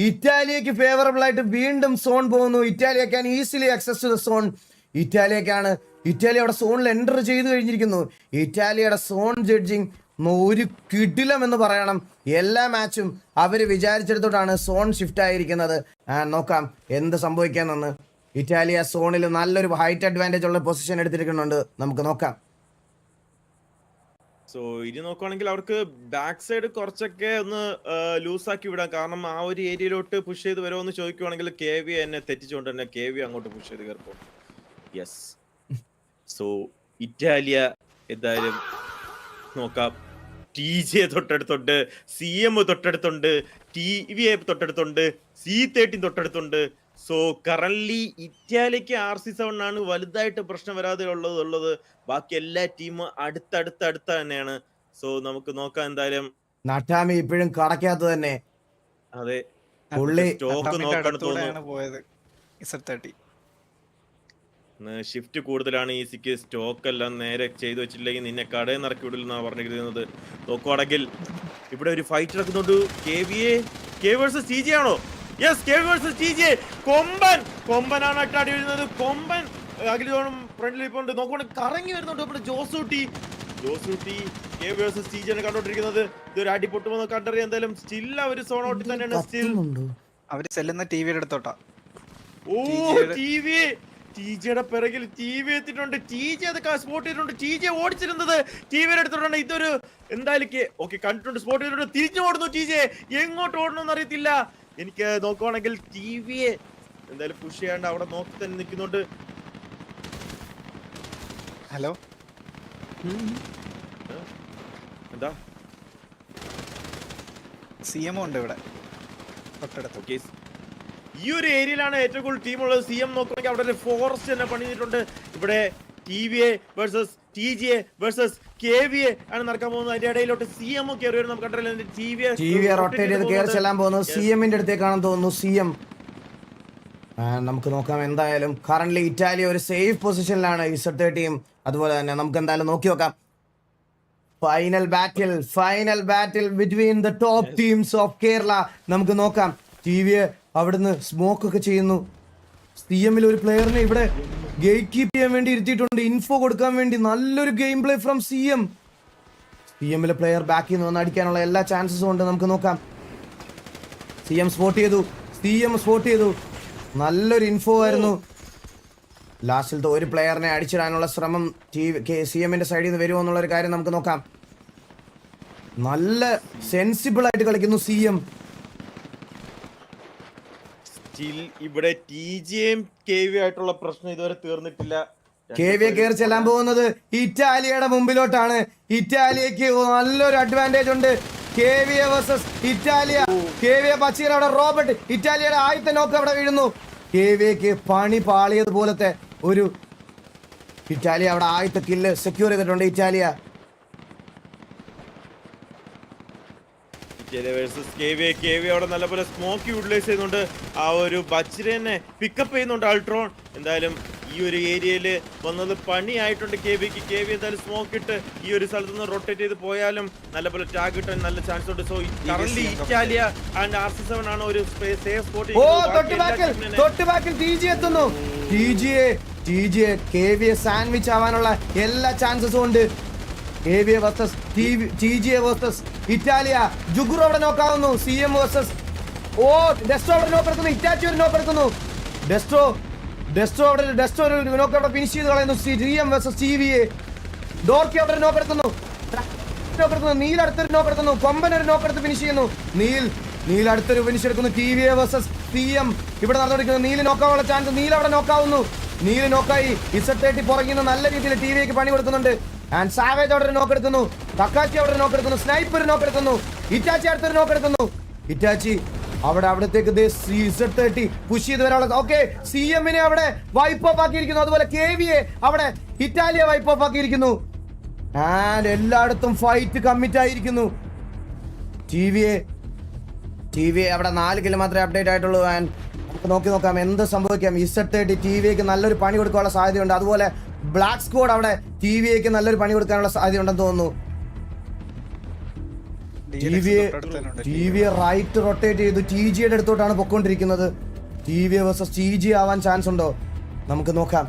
ഇറ്റാലിയക്ക് ഫേവറബിൾ ആയിട്ട് വീണ്ടും സോൺ പോകുന്നു. Italia can easily access to the zone. Italy അവിടെ സോണിൽ എൻ്റർ ചെയ്ത് കഴിഞ്ഞിരിക്കുന്നു. ഇറ്റാലിയുടെ സോൺ ജഡ്ജിങ് ഒരു കിടിലം എന്ന് പറയണം. എല്ലാ മാച്ചും അവർ വിചാരിച്ചെടുത്തോട്ടാണ് സോൺ ഷിഫ്റ്റ് ആയിരിക്കുന്നത്. നോക്കാം എന്ത് സംഭവിക്കാമെന്ന്. ഇറ്റാലിയ സോണിൽ നല്ലൊരു ഹൈറ്റ് അഡ്വാൻറ്റേജ് ഉള്ള പൊസിഷൻ എടുത്തിരിക്കുന്നുണ്ട്. നമുക്ക് നോക്കാം. സോ ഇനി നോക്കുവാണെങ്കിൽ അവർക്ക് ബാക്ക് സൈഡ് കുറച്ചൊക്കെ ഒന്ന് ലൂസാക്കി വിടാം. കാരണം ആ ഒരു ഏരിയയിലോട്ട് പുഷ് ചെയ്ത് വരുമോ ചോദിക്കുവാണെങ്കിൽ KVA എന്നെ തെറ്റിച്ചുകൊണ്ട് തന്നെ KVA അങ്ങോട്ട് പുഷ് ചെയ്ത് കയറിപ്പോകും. യെസ്. സോ ഇറ്റാലിയ എന്തായാലും നോക്കാം. TGA തൊട്ടടുത്തുണ്ട്, CM തൊട്ടടുത്തുണ്ട്, TVA തൊട്ടടുത്തുണ്ട്, C30 തൊട്ടടുത്തുണ്ട്. സോ കറന്റ്ലി ഇറ്റാലിക്ക് RC7 ആണ് വലുതായിട്ട് പ്രശ്നം വരാതെ ഉള്ളത്. ബാക്കി എല്ലാ ടീമും അടുത്ത തന്നെയാണ്. സോ നമുക്ക് നോക്കാം. എന്തായാലും നട്ടാമി ഇപ്പോഴും കടക്കാത്ത തന്നെ. അതെ, പുള്ളി സ്റ്റോക്ക് നോക്കാൻ തോന്നുന്നു. Z30. ഷിഫ്റ്റ് കൂടുതലാണ് ഈസിക്ക്. സ്റ്റോക്ക് എല്ലാം നേരെ ചെയ്തു വെച്ചില്ലെങ്കിൽ നിന്നെ കടയിൽ നിന്ന് ഇറക്കി വിടില്ലെന്നാണ് പറഞ്ഞിരിക്കുന്നത്. നോക്കുവാണെങ്കിൽ ഇവിടെ ഒരു ഫൈറ്റ് നടക്കുന്നുണ്ട്. കെ വേഴ്സസ് ടി ജി ആണോ? യെസ്, കെ വേഴ്സസ് ടി ജി. കൊമ്പനാണ് അട്ടാടി വരുന്നത്. കൊമ്പൻ അഖിലോണം ഫ്രണ്ടിൽ ഇപ്പോൾ ഉണ്ട്. നോക്കുവാണെങ്കിൽ കറങ്ങി വരുന്നുണ്ട് ഇവിടെ Josootty. K versus T G ആണ് കണ്ടോണ്ടിരിക്കുന്നത്. ഇതൊരു അടി പൊട്ടുമെന്ന് കണ്ടറിയാം. എന്തായാലും സ്റ്റിൽ അവർ സോൺ ഔട്ടിൽ തന്നെയാണ്. സ്റ്റിൽ അവര് ചെല്ലുന്ന ടിവിയുടെ അടുത്തോട്ടാ. ഓ ടി ജിയുടെ പിറകിൽ ടി വി എത്തിയിട്ടുണ്ട്. ടി ജി അത് സ്പോട്ട് ചെയ്തിട്ടുണ്ട്. ടി ജി ഓടിച്ചിരുന്നത് ടി വിയുടെ അടുത്തോട്ടാണ്. ഇതൊരു എന്തായാലും ഓക്കെ കണ്ടിട്ടുണ്ട്, സ്പോട്ട് ചെയ്തിട്ടുണ്ട്. തിരിച്ചു ഓടുന്നു ടി ജി. എങ്ങോട്ട് ഓടണമെന്ന് അറിയത്തില്ല. എനിക്ക് നോക്കുവാണെങ്കിൽ ടി വിയെ എന്തായാലും പുഷ് ചെയ്യാണ്ട് അവിടെ നോക്കി തന്നെ നിൽക്കുന്നുണ്ട്. ഹലോ, എന്താ CMO ഉണ്ട് ഇവിടെ തൊട്ടടുത്ത്. ഓക്കെ, ഈ ഒരു ഏരിയയിലാണ് ഏറ്റവും കൂടുതൽ ടീമുള്ളത്. CM നോക്കുകയാണെങ്കിൽ അവിടെ ഒരു ഫോറസ്റ്റ് തന്നെ പണിതിട്ടുണ്ട്. ഇവിടെ TVA versus TGA versus KVA ആണ് നടക്കാൻ പോകുന്നത്. അതിന്റെ ഇടയിലോട്ട് CM കയറി വരും. നമുക്ക് കണ്ടറിയാം TV റൊട്ടേറ്റ് ചെയ്ത് കയറി ചെല്ലാൻ പോകുന്നത് CM-ന്റെ അടുത്തേക്കാണെന്ന് തോന്നുന്നു. CM നമുക്ക് നോക്കാം. എന്തായാലും കറന്റ് ഇറ്റാലി ഒരു സേഫ് പൊസിഷനിലാണ്. Z30യും അതുപോലെ തന്നെ നമുക്ക് എന്തായാലും നോക്കി നോക്കാം. Final battle between the top teams of Kerala. നമുക്ക് നോക്കാം. TVA അവിടുന്ന് സ്മോക്ക് ഒക്കെ ചെയ്യുന്നു. CM-ൽ ഒരു പ്ലെയറിനെ ഇവിടെ ഗേറ്റ് കീപ്പ് ചെയ്യാൻ വേണ്ടി ഇരുത്തിയിട്ടുണ്ട്. ഇൻഫോ കൊടുക്കാൻ വേണ്ടി നല്ലൊരു ഗെയിം പ്ലേ ഫ്രം CM-ലെ പ്ലെയർ ബാക്കിൽ നിന്ന് വന്ന് അടിക്കാനുള്ള എല്ലാ ചാൻസസും ഉണ്ട്. നമുക്ക് നോക്കാം. CM സ്പോട്ട് ചെയ്തു. നല്ലൊരു ഇൻഫോ ആയിരുന്നു. ലാസ്റ്റിലത്തെ ഒരു പ്ലെയറിനെ അടിച്ചിടാനുള്ള ശ്രമം CM-ന്റെ സൈഡിൽ നിന്ന് വരുമോ എന്നുള്ളൊരു കാര്യം നമുക്ക് നോക്കാം. നല്ല സെൻസിബിൾ ആയിട്ട് കളിക്കുന്നു CM. ഇവിടെ TGയും KVA ആയിട്ടുള്ള പ്രശ്നം ഇതുവരെ തീർന്നിട്ടില്ല. KVA കയറി ചെല്ലാൻ പോകുന്നത് ഇറ്റാലിയുടെ മുമ്പിലോട്ടാണ്. ഇറ്റാലിയക്ക് നല്ലൊരു അഡ്വാൻറ്റേജ് ഉണ്ട്. KVA versus Italia. KVA പച്ചീർ അവിടെ റോബർട്ട്. ഇറ്റാലിയയുടെ ആദ്യത്തെ നോക്ക് അവിടെ വീഴുന്നു. KVAക്ക് പണി പാളിയതുപോലത്തെ ഒരു ഇറ്റാലിയ അവിടെ ആദ്യത്തെ കില്ല് സെക്യൂർ ചെയ്തിട്ടുണ്ട്. ഇറ്റാലിയ KVA അവിടെ നല്ലപോലെ സ്മോക്ക് യൂട്ടിലൈസ് ചെയ്യുന്നുണ്ട്. ആ ഒരു ബച്ചിനെ പിക്കപ്പ് ചെയ്യുന്നുണ്ട് അൾട്രോൺ. എന്തായാലും ഈ ഒരു ഏരിയയിൽ വന്നത് പണിയായിട്ടുണ്ട് KVAക്ക്. KVA എന്തായാലും സ്മോക്ക് ഇട്ട് ഈ ഒരു സ്ഥലത്ത് നിന്ന് റൊട്ടേറ്റ് ചെയ്ത് പോയാലും നല്ലപോലെ ടാഗ് കിട്ടാൻ നല്ല ചാൻസ് ഉണ്ട്. So current Italia and RC7 ആണ് ഒരു സേഫ് സ്പോട്ട്. തൊട്ടുബാക്കിൽ TG എത്തുന്നു. TGA KVA സാൻഡ്വിച്ച് ആവാനുള്ള എല്ലാ ചാൻസസും ഉണ്ട്. KVA versus TGA versus Italia. ജുഗുറു അവിടെ നോക്കാവുന്നു. CM വേഴ്സസ് ഡെസ്ട്രോ അവിടെ നോക്കെടുക്കുന്നു. ഇറ്റാച്ചി ഒരു നോക്കെടുക്കുന്നു. ഡെസ്ട്രോ ഒരു നോക്ക് അവിടെ ഫിനിഷ് ചെയ്ത് കളയുന്നു. CM versus TVA. ഡോർക്കി അവിടെ നോക്കെടുക്കുന്നു. നീൽ അടുത്തൊരു നോക്കെടുക്കുന്നു. കൊമ്പൻ ഒരു നോക്കെടുത്ത് ഫിനിഷ് ചെയ്യുന്നു. നീൽ അടുത്തൊരു ഫിനിഷ് എടുക്കുന്നു. TVA വേഴ്സസ് CM ഇവിടെ നടന്നുകൊണ്ടിരിക്കുന്നു. നീല് നോക്കാനുള്ള ചാൻസ്. നീൽ അവിടെ നോക്കാവുന്നു. നീല് നോക്കായി. Z30 പുറകിൽ നല്ല രീതിയിൽ TVAക്ക് പണി കൊടുക്കുന്നുണ്ട്. ആൻഡ് സാവേജ് അവിടെ നോക്കെടുക്കുന്നു. തക്കാച്ചി അവിടെ നോക്കെടുക്കുന്നു. സ്നൈപ്പർ നോക്കെടുക്കുന്നു. ഇറ്റാച്ചി അടുത്തൊരു നോക്കെടുക്കുന്നു. ഇറ്റാച്ചി അവിടത്തേക്ക് Z30 പുഷ് ചെയ്ത് വരാനുള്ള. ഓക്കെ, CM-നെ അവിടെ വൈപ്പ് ഓഫ് ആക്കിയിരിക്കുന്നു. അതുപോലെ KVA അവിടെ ഇറ്റാലിയ വൈപ്പ് ഓഫ് ആക്കിയിരിക്കുന്നു. ആൻഡ് എല്ലായിടത്തും ഫൈറ്റ് കമ്മിറ്റ് ആയിരിക്കുന്നു. TVA അവിടെ 4 കിലോ മാത്രമേ അപ്ഡേറ്റ് ആയിട്ടുള്ളൂ. ആൻഡ് നമുക്ക് നോക്കാം എന്ത് സംഭവിക്കാം. Z30 TVAക്ക് നല്ലൊരു പണി കൊടുക്കാനുള്ള സാധ്യതയുണ്ട്. അതുപോലെ ബ്ലാക്ക് സ്ക്വാഡ് അവിടെ TVA നല്ലൊരു പണി കൊടുക്കാനുള്ള സാധ്യതയുണ്ടെന്ന് തോന്നുന്നു. TVA റൈറ്റ് റൊട്ടേറ്റ് ചെയ്തു TGയുടെ അടുത്തോട്ടാണ് പൊക്കോണ്ടിരിക്കുന്നത്. TVA വേഴ്സസ് TG ആവാൻ ചാൻസ് ഉണ്ടോ? നമുക്ക് നോക്കാം.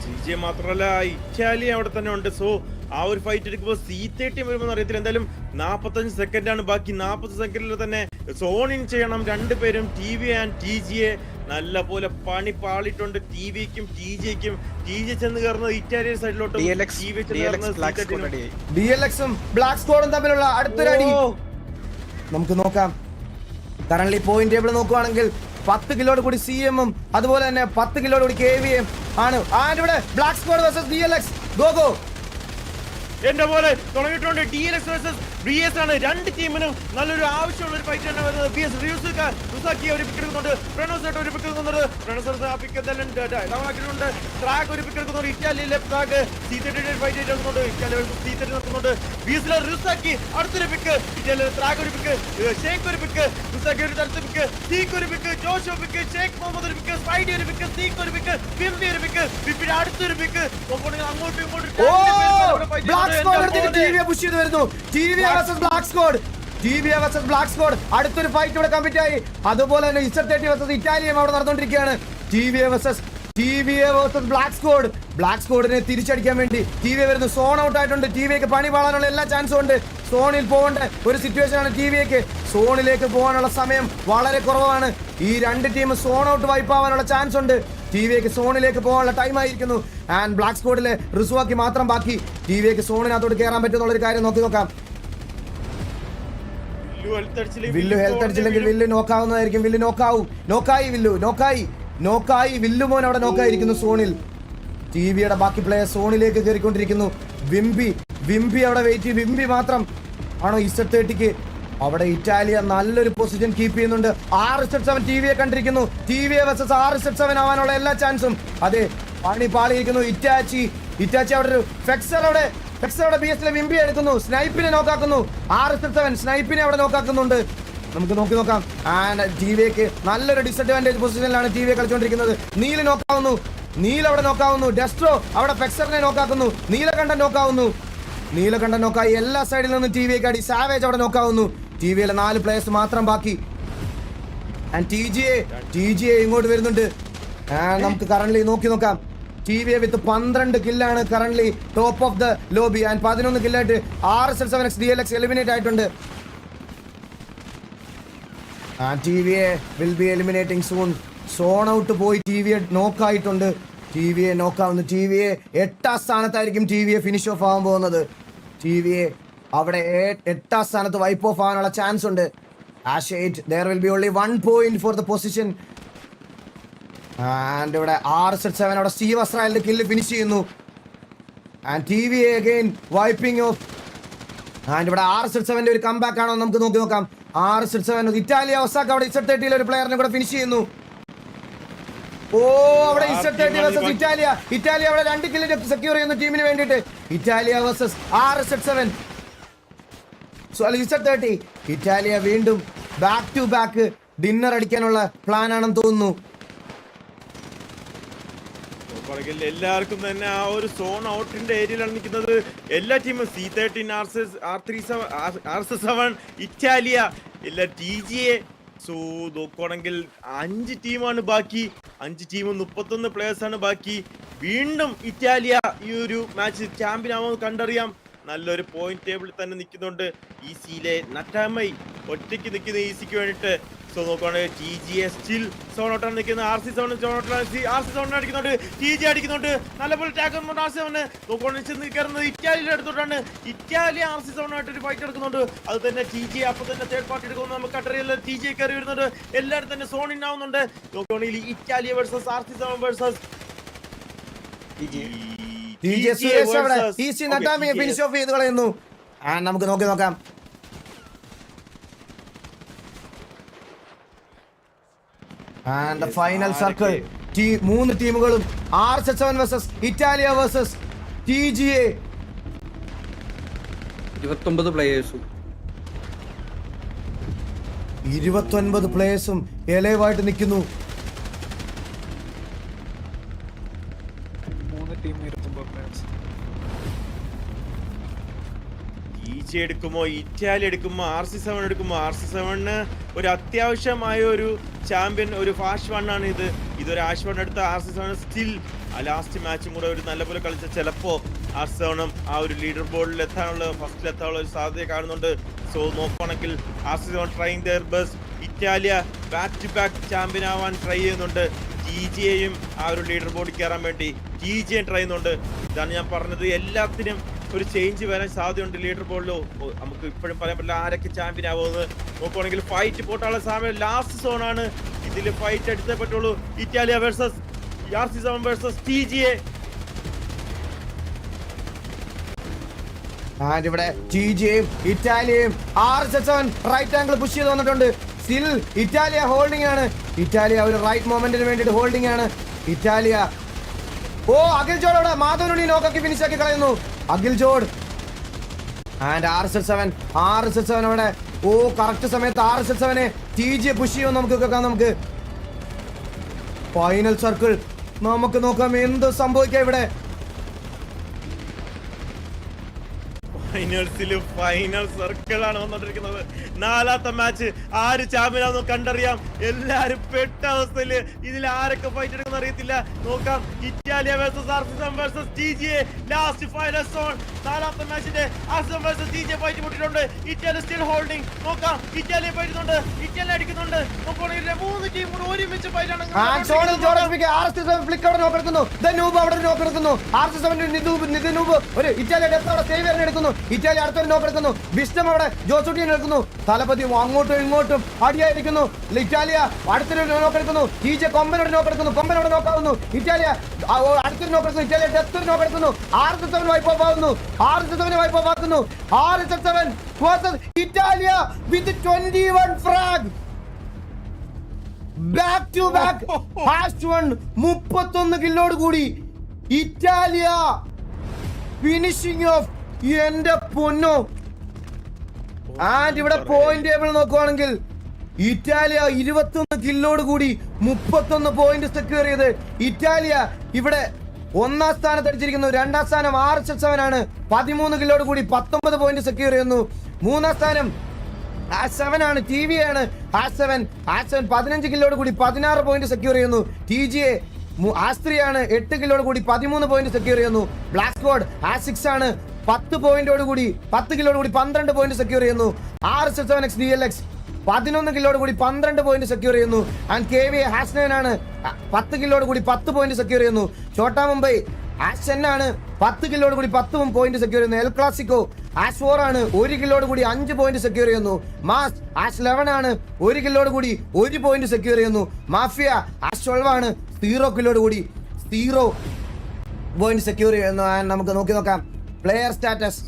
TG മാത്രമല്ല ഇറ്റാലിയ അവിടെ തന്നെ ഉണ്ട്. സോ ആ ഒരു ഫൈറ്റ് എടുക്കുമ്പോൾ C30 വരുമ്പോൾ അറിയത്തില്ല. എന്തായാലും 45 സെക്കൻഡാണ് ബാക്കി. 40 സെക്കൻഡിൽ തന്നെ സോൺ ഇൻ ചെയ്യണം രണ്ടുപേരും. TVA ആൻഡ് TGA നല്ല പോലെ പണി പാളിയിട്ടുണ്ട്. TVക്കും TGക്കും. TG ചെന്ന് കയറുന്നത് ഇറ്റാലിയൻ സൈഡിലോട്ടും DLX-ഉം ബ്ലാക്ക് സ്ക്വാഡും തമ്മിലുള്ള അടുത്തൊരടി നമുക്ക് നോക്കാം. കറന്റ് പോയിന്റ് ടേബിൾ നോക്കുവാണെങ്കിൽ 10 കിലോട് കൂടി CM-ഉം അതുപോലെ തന്നെ 10 കിലോട് കൂടി KVA-യും ആണ്. ആൻഡ് ഇവിടെ black squad versus DLX. Go എന്റെ പോലെ തുടങ്ങിയിട്ടുണ്ട്. DLX വേഴ്സസ് BS ആണ്. രണ്ട് ടീമിനും നല്ലൊരു ആവശ്യമുള്ള ഒരു ഫൈറ്റ് ആണ് വരുന്നത്. BS റുസാക്കി ഒരു പിക്ക് എടുക്കുന്നുണ്ട്, പ്രണോസ് ഒരു പിക്ക് എടുക്കുന്നുണ്ട്, പ്രണോസ് ആ പിക്ക് എന്തായാലും ഡൗണാക്കിയിട്ടുണ്ട്. ട്രാക്ക് ഒരു പിക്ക് എടുക്കുന്നുണ്ട്, Italy left track C30 fight എടുക്കുന്നുണ്ട്, ഇറ്റാലി C30 നടക്കുന്നുണ്ട്. BS റുസാക്കി അടുത്തൊരു പിക്ക്, ഇറ്റാലി ട്രാക്ക് ഒരു പിക്ക്, ഷേക്ക് ഒരു പിക്ക്, റുസാക്കി ഒരു അടുത്ത പിക്ക്, സീക്ക് ഒരു പിക്ക്, ജോഷ് ഒരു പിക്ക്, ഷേക്ക് മുഹമ്മദ് ഒരു പിക്ക്, സ്പൈഡി ഒരു പിക്ക്, സീക്ക് ഒരു പിക്ക്, വിംബി ഒരു പിക്ക്, വിംബിയുടെ അടുത്തൊരു പിക്ക്. അങ്ങോട്ടും ഇങ്ങോട്ടും ബ്ലാക്ക് സ്ക്വാഡ് ടിവിയെ പുഷ് ചെയ്ത് വരുന്നു. TVA versus black squad, TVA versus black squad. അടുത്തൊരു ഫൈറ്റ് ഇവിടെ കമ്മിറ്റ് ആയി. അതുപോലെ തന്നെ Z30 വേഴ്സസ് ഇറ്റാലിയും അവിടെ നടന്നുകൊണ്ടിരിക്കുകയാണ്. TVA versus black squad. Black സ്ക്വാഡിനെ തിരിച്ചടിക്കാൻ വേണ്ടി ടിവിയെ വരുന്നു. സോൺ ഔട്ട് ആയിട്ടുണ്ട്. ടിവിക്ക് പണി പാളാനുള്ള എല്ലാ ചാൻസും ഉണ്ട്. സോണിൽ പോകേണ്ട ഒരു സിറ്റുവേഷൻ ആണ് ടിവിക്ക്. സോണിലേക്ക് പോകാനുള്ള സമയം വളരെ കുറവാണ്. ഈ രണ്ട് ടീം സോൺ ഔട്ട് വൈപ്പ് ആവാനുള്ള ചാൻസ് ഉണ്ട്. ടിവിക്ക് സോണിലേക്ക് പോകാനുള്ള ടൈം ആയിരിക്കുന്നു. ആൻഡ് ബ്ലാക്ക് സ്ക്വാഡിലെ റിസുവാക്കി മാത്രം ബാക്കി. ടിവിക്ക് സോണിനകത്തോട്ട് കയറാൻ പറ്റുമെന്നുള്ള ഒരു കാര്യം നോക്കാം. വില്ലു ഹെൽത്ത് അടിച്ചില്ലെങ്കിൽ വില്ലു നോക്കാവുന്നതായിരിക്കും. വില്ലു നോക്കായി വില്ലു മോൻ അവിടെ നോക്കായിരിക്കുന്നു സോണിൽ. ടിവിയുടെ ബാക്കി പ്ലെയർ സോണിലേക്ക് കയറിക്കൊണ്ടിരിക്കുന്നു. വിംബി അവിടെ വെയിറ്റ് ചെയ്യും. വിംബി മാത്രം ആണോ Z30ക്ക്? അവിടെ ഇറ്റാലിയ നല്ലൊരു പൊസിഷൻ കീപ്പ് ചെയ്യുന്നുണ്ട്. RZ7 ടിവിയെ കണ്ടിരിക്കുന്നു. ടിവിയെ വേഴ്സസ് RZ7 ആവാനുള്ള എല്ലാ ചാൻസും. അതെ, പണി പാളിയിരിക്കുന്നു. ഇറ്റാച്ചി അവിടെ ഒരു ഫെക്സറോടെ BS വിംബി എടുക്കുന്നു. സ്നൈപ്പിനെ നോക്കാക്കുന്നു. RZ7 സ്നൈപ്പിനെ അവിടെ നോക്കാക്കുന്നുണ്ട്. നമുക്ക് നോക്കാം. ആൻഡ് ടിവിക്ക് നല്ലൊരു ഡിസഡ്വാൻറ്റേജ് പൊസിഷനിലാണ് ടിവിയെ കളിച്ചുകൊണ്ടിരിക്കുന്നത്. നീൽ അവിടെ നോക്കാവുന്നു. ഡെസ്ട്രോ അവിടെ ഫെക്സറിനെ നോക്കാക്കുന്നു. നീലകണ്ഠൻ നോക്കായി. എല്ലാ സൈഡിൽ നിന്നും ടിവിക്ക് അടി. സാവേജ് അവിടെ നോക്കാവുന്നു. ടിവിയിലെ 4 പ്ലേയേഴ്സ് മാത്രം ബാക്കി. ആൻഡ് TGA ഇങ്ങോട്ട് വരുന്നുണ്ട്. നമുക്ക് കറന്റ് നോക്കാം. ടിവിയെ വിത്ത് 12 കില്ലാണ് current top of the lobby. And 11 കില്ലായിട്ട് RZ7X DLX എലിമിനേറ്റ് ആയിട്ടുണ്ട്. TVA will be eliminating soon. Zone out പോയി ടിവിയെ നോക്കായിട്ടുണ്ട്. ടിവിയെ നോക്കാവുന്നു. ടിവിയെ 8ാം സ്ഥാനത്തായിരിക്കും ടിവിയെ ഫിനിഷ് ഓഫ് ആവാൻ പോകുന്നത്. ടിവിയെ അവിടെ 8ാം സ്ഥാനത്ത് വൈപ്പ് ഓഫ് ആവാനുള്ള ചാൻസ് ഉണ്ട്. Ash 8 there will be only 1 point for the position. And ഇവിടെ RZ7 അവിടെ സ്റ്റീവ് അസ്രായലിന്റെ കില്ല് ഫിനിഷ് ചെയ്യുന്നു. And TVA again wiping off. And ഇവിടെ RZ7ന്റെ ഒരു കംബാക്ക് ആണോ നമുക്ക് നോക്കാം. RZ7 ഇറ്റാലിയ ഒസാക്ക അവിടെ Z30 ഒരു പ്ലെയറിനെ കൂടെ ഫിനിഷ് ചെയ്യുന്നു. അവിടെ Z30 വേഴ്സസ് ഇറ്റാലിയ അവിടെ 2 കില്ല് സെക്യൂർ ചെയ്യുന്നു ടീമിന് വേണ്ടിയിട്ട്. Italia versus RZ7. Z30 Italia വീണ്ടും ബാക്ക് ടു ബാക്ക് ഡിന്നർ അടിക്കാനുള്ള പ്ലാൻ ആണെന്ന് തോന്നുന്നു. എല്ലാവർക്കും തന്നെ ആ ഒരു സോൺ ഔട്ടിന്റെ ഏരിയയിലാണ് നിൽക്കുന്നത്. എല്ലാ ടീമും C13 RZ7 ഇറ്റാലിയ എല്ലാ TGA. സോ നോക്കുവാണെങ്കിൽ 5 ടീമാണ് ബാക്കി. 5 ടീമും 31 പ്ലേയേഴ്സ് ആണ് ബാക്കി. വീണ്ടും ഇറ്റാലിയ ഈ ഒരു മാച്ച് ചാമ്പ്യൻ ആവുമെന്ന് കണ്ടറിയാം. നല്ലൊരു പോയിന്റ് ടേബിളിൽ തന്നെ നിൽക്കുന്നുണ്ട്. ECയിലെ നറ്റാമൈ ഒറ്റയ്ക്ക് നിൽക്കുന്ന ECക്ക് വേണ്ടിയിട്ട്. സോ നോക്കുവാണെങ്കിൽ TGA സ്റ്റിൽ സോൺ ഔട്ടാണ് നിൽക്കുന്നത്. RC7 അടിക്കുന്നുണ്ട്. TGA അടിക്കുന്നുണ്ട്. നല്ലപോലെ ടാക്ക് RC7 നോക്കുവാണെങ്കിൽ കയറുന്നത് ഇറ്റാലിയുടെ അടുത്തോട്ടാണ്. ഇറ്റാലിയ RC7 ആയിട്ടൊരു ഫൈറ്റ് എടുക്കുന്നുണ്ട്. അത് തന്നെ TGA അപ്പോൾ തന്നെ തേർഡ് പാർട്ടി എടുക്കുമെന്ന് നമുക്ക് അറിയില്ല. TGA കയറി വരുന്നുണ്ട്. എല്ലാവരും തന്നെ സോൺ ഇൻ ആവുന്നുണ്ട്. നോക്കുവാണെങ്കിൽ Italia versus RC7 versus finish of ചെയ്ത് കളയുന്നു. നമുക്ക് നോക്കാം. And the final circle. 3 ടീമുകളും RZ7 versus Italia versus TGA. 29 പ്ലേയേഴ്സും 29 പ്ലേയേഴ്സും എലൈവായിട്ട് നിൽക്കുന്നു. 3 ടീം 29 പ്ലേയേഴ്സ്. TGA എടുക്കുമോ, ഇറ്റാലി എടുക്കുമോ, RC7 എടുക്കുമോ? RC7 ഒരു അത്യാവശ്യമായ ഒരു ചാമ്പ്യൻ, ഒരു ഫാസ്റ്റ് വണ്ണാണ് ഇത്. ഇതൊരു ആഷ് വൺ എടുത്ത RC7 സ്റ്റിൽ ആ ലാസ്റ്റ് മാച്ചും കൂടെ ഒരു നല്ലപോലെ കളിച്ച ചിലപ്പോൾ RC7 ആ ഒരു ലീഡർ ബോർഡിൽ ഫസ്റ്റിലെത്താനുള്ള ഒരു സാധ്യത കാണുന്നുണ്ട്. സോ നോക്കുകയാണെങ്കിൽ RC7 trying their best. Italia back to back champion ആവാൻ ട്രൈ ചെയ്യുന്നുണ്ട്. TGAയും ആ ഒരു ലീഡർ ബോർഡിൽ കയറാൻ വേണ്ടി TGA ട്രൈ ചെയ്യുന്നുണ്ട്. ഇതാണ് ഞാൻ പറഞ്ഞത്, എല്ലാത്തിനും ഒരു ചേഞ്ച് വരാൻ സാധ്യതയുണ്ട് ലീഡർ ബോർഡിലോ. നമുക്ക് ഇപ്പോഴും പറയാൻ പറ്റില്ല ആരൊക്കെ ചാമ്പ്യൻ ആവുമെന്ന്. നോക്കുവാണെങ്കിൽ ഫൈറ്റ് പോട്ടാനുള്ള സമയം ലാസ്റ്റ് സോണാണ്. ഇതിൽ ഫൈറ്റ് എടുത്തേ പറ്റുള്ളൂ. Italia versus RC7 versus TGA. And ഇവിടെ ജിജിയും ഇറ്റാലിയയും RSS7 റൈറ്റ് ആംഗിൾ പുഷ് ചെയ്ത് വന്നിട്ടുണ്ട്. സ്റ്റിൽ ഇറ്റാലിയ ഹോൾഡിംഗ് ആണ്. ഇറ്റാലിയ ഒരു റൈറ്റ് മൊമെന്റിന് വേണ്ടിയിട്ട് ഹോൾഡിംഗ് ആണ് ഇറ്റാലിയ. ഓ അഖിൽ ജോഡ് അവിടെ മാധവനുണ്ണി നോക്കാക്കി ഫിനിഷ് ആക്കി കളയുന്നു അഖിൽ ജോഡ്. ആൻഡ് RSS7 അവിടെ ഓ കറക്റ്റ് സമയത്ത് RSS7 ജിജിയെ പുഷ് ചെയ്യുമെന്ന് നമുക്ക് കേൾക്കാം. നമുക്ക് ഫൈനൽ സർക്കിൾ നമുക്ക് നോക്കാം എന്ത് സംഭവിക്കാം ഇവിടെ. ഫൈനൽ സർക്കിൾ ആണ് വന്നോണ്ടിരിക്കുന്നത്. 4ാമത്തെ മാച്ച് ആര് ചാമ്പ്യനാണെന്ന് കണ്ടറിയാം. എല്ലാരും പെട്ട അവസ്ഥയില്. ഇതിൽ ആരൊക്കെ ഫൈറ്റ് എടുക്കുന്ന അറിയത്തില്ല. നോക്കാം Italia versus RSS7 versus TGA last final zone. 4ാമത്തെ മാച്ചിന്റെ RSS7 വേഴ്സസ് TGA ഫൈറ്റ് പൊട്ടിട്ടുണ്ട്. Italia still holding. നോക്കാം ഇറ്റാലിയ ഫൈറ്റുന്നുണ്ട്, ഇറ്റാലിയ അടിക്കുന്നുണ്ട്. നോക്കുകയാണെങ്കിൽ 3 ടീം കൂടെ ഒരുമിച്ച് ഫൈറ്റ് ആണ്. ഇറ്റാലി അടുത്തൊരു നോക്ക് എടുക്കുന്നു. വിഷ്ണു അവിടെ ജോസൂട്ടിയെ എടുക്കുന്നു. തലപതി അങ്ങോട്ടും ഇങ്ങോട്ടും അടിയായിരിക്കുന്നു. ഇറ്റാലിയ അടുത്തൊരു നോക്ക് എടുക്കുന്നു. TJ കൊമ്പനോട് നോക്ക് എടുക്കുന്നു. കൊമ്പനോട് നോക്കാവുന്നു. ഇറ്റാലിയ അടുത്തൊരു നോക്ക് എടുക്കുന്നു. ഇറ്റാലിയ ഡെത്തൊരു നോക്ക് എടുക്കുന്നു. RSS7 വൈപ്പ് ഓഫ് ആകുന്നു. RSS7 വൈപ്പ് ഓഫ് ആക്കുന്നു. RSS7 versus Italia with 21 frag. Back to back #1 31 കില്ലോട് കൂടി ഇറ്റാലിയ ഫിനിഷിംഗ് ഓഫ്. എന്റെ പൊന്നോ. ആൻഡ് ഇവിടെ പോയിന്റ് ടേബിൾ നോക്കുവാണെങ്കിൽ ഇറ്റാലിയ 21 കില്ലോട് കൂടി 31 പോയിന്റ് സെക്യൂർ ചെയ്ത് ഇറ്റാലിയ ഇവിടെ 1ാം സ്ഥാനത്ത് അടിച്ചിരിക്കുന്നു. 2ാം സ്ഥാനം RSS7 ആണ് 13 കില്ലോട് കൂടി 19 പോയിന്റ് സെക്യൂർ ചെയ്യുന്നു. 3ാം സ്ഥാനം #7 ആണ്. TV ആണ് #7 15 കില്ലോട് കൂടി 16 പോയിന്റ് സെക്യൂർ ചെയ്യുന്നു. TGA #3 8 കില്ലോട് കൂടി 13 പോയിന്റ് സെക്യൂർ ചെയ്യുന്നു. ബ്ലാക്ക് സ്ക്വാഡ് #6 ആണ് 10 പോയിന്റോട് കൂടി 10 കിലോട് കൂടി 12 പോയിന്റ് സെക്യൂർ ചെയ്യുന്നു. RSS7X DLX 11 കിലോട് കൂടി 12 പോയിന്റ് സെക്യൂർ ചെയ്യുന്നു. ആൻഡ് KVA #9 ആണ് 10 കിലോട് കൂടി 10 പോയിന്റ് സെക്യൂർ ചെയ്യുന്നു. ഛോട്ടാ മുംബൈ #10 ആണ് 10 കിലോട് കൂടി 10 പോയിന്റ് സെക്യൂർ ചെയ്യുന്നു. എൽ ക്ലാസിക്കോ #4 ആണ് 1 കിലോട് കൂടി 5 പോയിന്റ് സെക്യൂർ ചെയ്യുന്നു. മാസ് #11 ആണ് 1 കിലോട് കൂടി 1 പോയിന്റ് സെക്യൂർ ചെയ്യുന്നു. മാഫിയ #12 ആണ് 0 കിലോട് കൂടി 0 പോയിന്റ് സെക്യൂർ ചെയ്യുന്നു. ആൻഡ് നമുക്ക് നോക്കാം പ്ലെയർ സ്റ്റാറ്റസ്.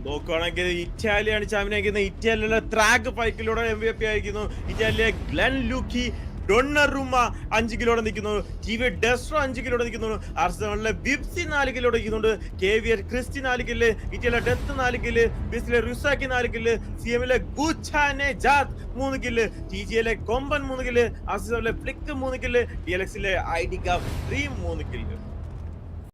നോക്കുകയാണെങ്കിൽ ഇറ്റാലിയാണ് ചാമ്പ്യൻ ആയിരിക്കുന്നത്. ഇറ്റാലിയിലെ ട്രാക്ക് 5 കിലോടെ MVP ആയിരിക്കുന്നു. ഇറ്റാലിയ ഗ്ലെൻ ലൂക്കി ഡൊണ്ണറുമ 5 കിലോടെ നിൽക്കുന്നു. TV ഡെസ്ട്രോ 5 കിലോടെ നിൽക്കുന്നു. RSS7 ബിബ്സി 4 കിലോടെ നിൽക്കുന്നുണ്ട്. KVA Christy 4 kill, Italia death 4 kill, ബിസിലെ റുസാക്കി 4 കില്ല്, CMലെ ഗുച്ചാനെ ജാത് 3 kill, TGA Komban 3 kill, RSS7 flick 3 kill, DLXലെ IDK 3 കില്ല്.